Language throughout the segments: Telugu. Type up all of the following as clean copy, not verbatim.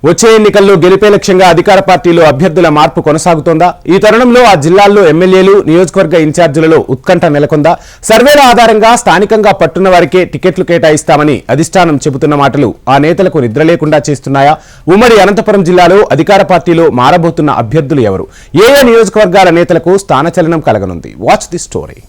వచ్చే ఎన్నికల్లో గెలిపే లక్ష్యంగా అధికార పార్టీలో అభ్యర్థుల మార్పు కొనసాగుతోందా? ఈ తరుణంలో ఆ జిల్లాల్లో ఎమ్మెల్యేలు, నియోజకవర్గ ఇన్ఛార్జీలలో ఉత్కంఠ నెలకొందా? సర్వేల ఆధారంగా స్థానికంగా పట్టున్న వారికే టికెట్లు కేటాయిస్తామని అధిష్టానం చెబుతున్న మాటలు ఆ నేతలకు నిద్ర లేకుండా చేస్తున్నాయా? ఉమ్మడి అనంతపురం జిల్లాలో అధికార పార్టీలో మారబోతున్న అభ్యర్థులు ఎవరు? ఏ నియోజకవర్గాల నేతలకు స్థానచలనం కలగనుంది? Watch the story.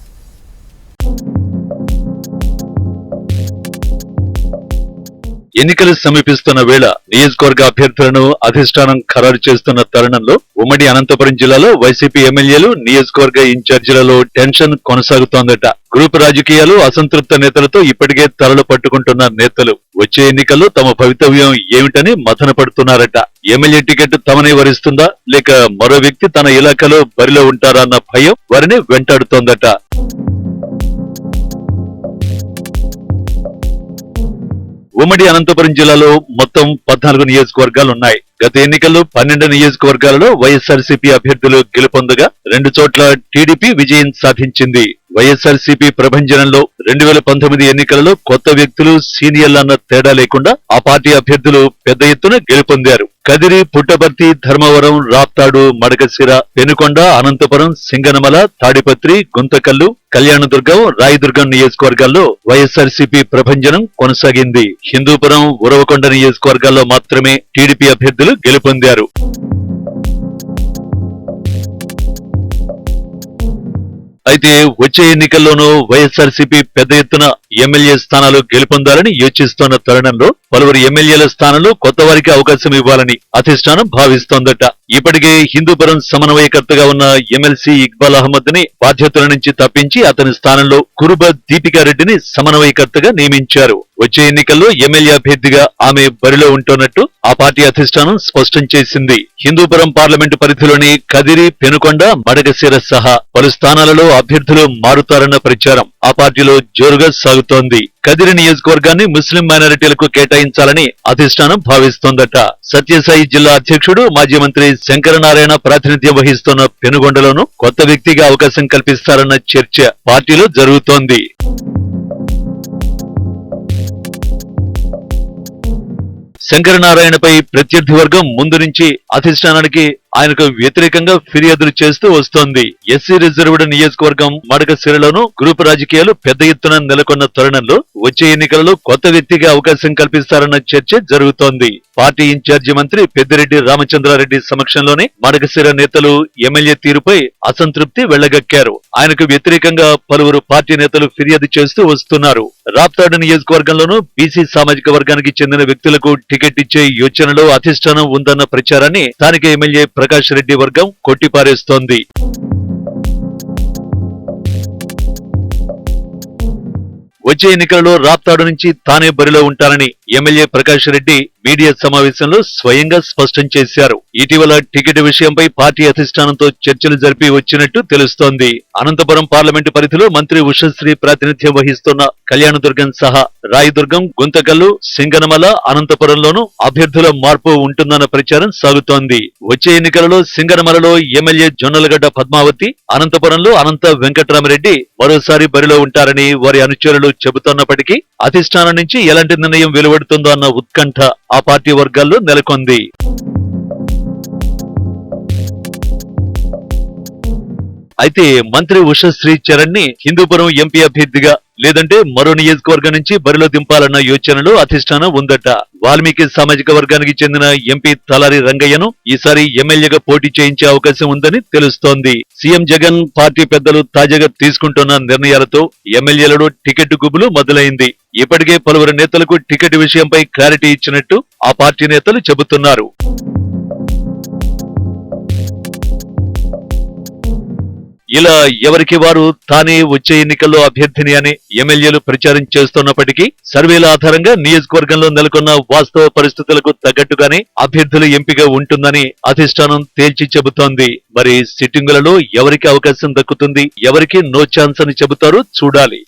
ఎన్నికలు సమీపిస్తున్న వేళ నియోజకవర్గ అభ్యర్థులను అధిష్టానం ఖరారు చేస్తున్న తరుణంలో ఉమ్మడి అనంతపురం జిల్లాలో వైసీపీ ఎమ్మెల్యేలు, నియోజకవర్గ ఇన్ఛార్జీలలో టెన్షన్ కొనసాగుతోందట. గ్రూప్ రాజకీయాలు, అసంతృప్త నేతలతో ఇప్పటికే తలలు పట్టుకుంటున్న నేతలు వచ్చే ఎన్నికల్లో తమ భవితవ్యం ఏమిటని మథన పడుతున్నారట. ఎమ్మెల్యే టికెట్ తమనే వరిస్తుందా, లేక మరో వ్యక్తి తన ఇలాకాలో బరిలో ఉంటారా అన్న భయం వారిని వెంటాడుతోందట. ఉమ్మడి అనంతపురం జిల్లాలో మొత్తం 14 నియోజకవర్గాలున్నాయి. గత ఎన్నికల్లో 12 నియోజకవర్గాలలో వైఎస్ఆర్సీపీ అభ్యర్థులు గెలుపొందగా 2 చోట్ల టీడీపీ విజయం సాధించింది. వైఎస్ఆర్సీపీ ప్రభంజనంలో 2019 ఎన్నికలలో కొత్త వ్యక్తులు, సీనియర్లన్న తేడా లేకుండా ఆ పార్టీ అభ్యర్థులు పెద్ద ఎత్తున గెలుపొందారు. కదిరి, పుట్టపర్తి, ధర్మవరం, రాప్తాడు, మడకశిర, పెనుకొండ, అనంతపురం, సింగనమల, తాడిపత్రి, గుంతకల్లు, కళ్యాణదుర్గం, రాయదుర్గం నియోజకవర్గాల్లో వైఎస్ఆర్సీపీ ప్రభంజనం కొనసాగింది. హిందూపురం, ఉరవకొండ నియోజకవర్గాల్లో మాత్రమే టీడీపీ అభ్యర్థులు గెలుపొందారు. అయితే వచ్చే ఎన్నికల్లోనూ వైఎస్ఆర్సీపీ పెద్ద ఎత్తున ఎమ్మెల్యే స్థానాలు గెలుపొందాలని యోచిస్తోన్న తరుణంలో పలువురు ఎమ్మెల్యేల స్థానంలో కొత్త వారికి అవకాశం ఇవ్వాలని అధిష్టానం భావిస్తోందట. ఇప్పటికే హిందూపురం సమన్వయకర్తగా ఉన్న ఎమ్మెల్సీ ఇక్బాల్ అహ్మద్ ని బాధ్యతల నుంచి తప్పించి అతని స్థానంలో కురుబ దీపికారెడ్డిని సమన్వయకర్తగా నియమించారు. వచ్చే ఎన్నికల్లో ఎమ్మెల్యే అభ్యర్థిగా ఆమె బరిలో ఉంటున్నట్టు ఆ పార్టీ అధిష్టానం స్పష్టం చేసింది. హిందూపురం పార్లమెంటు పరిధిలోని కదిరి, పెనుకొండ, మడకశిర సహా పలు స్థానాలలో అభ్యర్థులు మారుతారన్న ప్రచారం ఆ పార్టీలో జోరుగా సాగుతోంది. కదిరి నియోజకవర్గాన్ని ముస్లిం మైనారిటీలకు కేటాయించాలని అధిష్టానం భావిస్తోందట. సత్యసాయి జిల్లా అధ్యక్షుడు, మాజీ మంత్రి శంకరనారాయణ ప్రాతినిధ్యం వహిస్తున్న పెనుగొండలోనూ కొత్త వ్యక్తిగా అవకాశం కల్పిస్తారన్న చర్చ పార్టీలో జరుగుతోంది. శంకరనారాయణపై ప్రత్యర్థి వర్గం ముందు నుంచి అధిష్టానానికి ఆయనకు వ్యతిరేకంగా ఫిర్యాదులు చేస్తూ వస్తోంది. ఎస్సీ రిజర్వ్డ్ నియోజకవర్గం మడకశిరలోనూ గ్రూప్ రాజకీయాలు పెద్ద ఎత్తున నెలకొన్న తరుణంలో వచ్చే ఎన్నికలలో కొత్త వ్యక్తిగా అవకాశం కల్పిస్తారన్న చర్చ జరుగుతోంది. పార్టీ ఇన్ఛార్జి మంత్రి పెద్దిరెడ్డి రామచంద్రారెడ్డి సమక్షంలోనే మడకశిర నేతలు ఎమ్మెల్యే తీరుపై అసంతృప్తి వెళ్లగక్కారు. ఆయనకు వ్యతిరేకంగా పలువురు పార్టీ నేతలు ఫిర్యాదు చేస్తూ వస్తున్నారు. రాప్తాడు నియోజకవర్గంలోనూ బీసీ సామాజిక వర్గానికి చెందిన వ్యక్తులకు టికెట్ ఇచ్చే యోచనలో అధిష్టానం ఉందన్న ప్రచారాన్ని స్థానిక ఎమ్మెల్యే ప్రకాష్ రెడ్డి వర్గం కొట్టిపారేస్తోంది. వచ్చే ఎన్నికలలో రాప్తాడు నుంచి తానే బరిలో ఉంటానని ఎమ్మెల్యే ప్రకాష్ రెడ్డి మీడియా సమావేశంలో స్వయంగా స్పష్టం చేశారు. ఇటీవల టికెట్ విషయంపై పార్టీ అధిష్టానంతో చర్చలు జరిపి వచ్చినట్టు తెలుస్తోంది. అనంతపురం పార్లమెంటు పరిధిలో మంత్రి ఉషశ్రీ ప్రాతినిధ్యం వహిస్తున్న కళ్యాణదుర్గం సహా రాయదుర్గం, గుంతకల్లు, సింగనమల, అనంతపురంలోనూ అభ్యర్థుల మార్పు ఉంటుందన్న ప్రచారం సాగుతోంది. వచ్చే ఎన్నికలలో సింగనమలలో ఎమ్మెల్యే జొన్నలగడ్డ పద్మావతి, అనంతపురంలో అనంత వెంకట్రామరెడ్డి మరోసారి బరిలో ఉంటారని వారి అనుచరులు చెబుతున్నప్పటికీ అధిష్టానం నుంచి ఎలాంటి నిర్ణయం వెలువడుతుందో అన్న ఉత్కంఠ ఆ పార్టీ వర్గాల్లో నెలకొంది. అయితే మంత్రి ఉషశ్రీ చరణ్ ని హిందూపురం ఎంపీ అభ్యర్థిగా లేదంటే మరో నియోజకవర్గం నుంచి బరిలో దింపాలన్న యోచనలో అధిష్టానం ఉందట. వాల్మీకి సామాజిక వర్గానికి చెందిన ఎంపీ తలారి రంగయ్యను ఈసారి ఎమ్మెల్యేగా పోటీ చేయించే అవకాశం ఉందని తెలుస్తోంది. సీఎం జగన్, పార్టీ పెద్దలు తాజాగా తీసుకుంటున్న నిర్ణయాలతో ఎమ్మెల్యేలలో టికెట్ గుబులు మొదలైంది. ఇప్పటికే పలువురు నేతలకు టికెట్ విషయంపై క్లారిటీ ఇచ్చినట్టు ఆ పార్టీ నేతలు చెబుతున్నారు. ఇలా ఎవరికి వారు తానే వచ్చే ఎన్నికల్లో అభ్యర్థిని అని ఎమ్మెల్యేలు ప్రచారం చేస్తున్నప్పటికీ సర్వేల ఆధారంగా నియోజకవర్గంలో నెలకొన్న వాస్తవ పరిస్థితులకు తగ్గట్టుగానే అభ్యర్థుల ఎంపిక ఉంటుందని అధిష్టానం తేల్చి చెబుతోంది. మరి సిట్టింగులలో ఎవరికి అవకాశం దక్కుతుంది, ఎవరికి నో ఛాన్స్ అని చెబుతారో చూడాలి.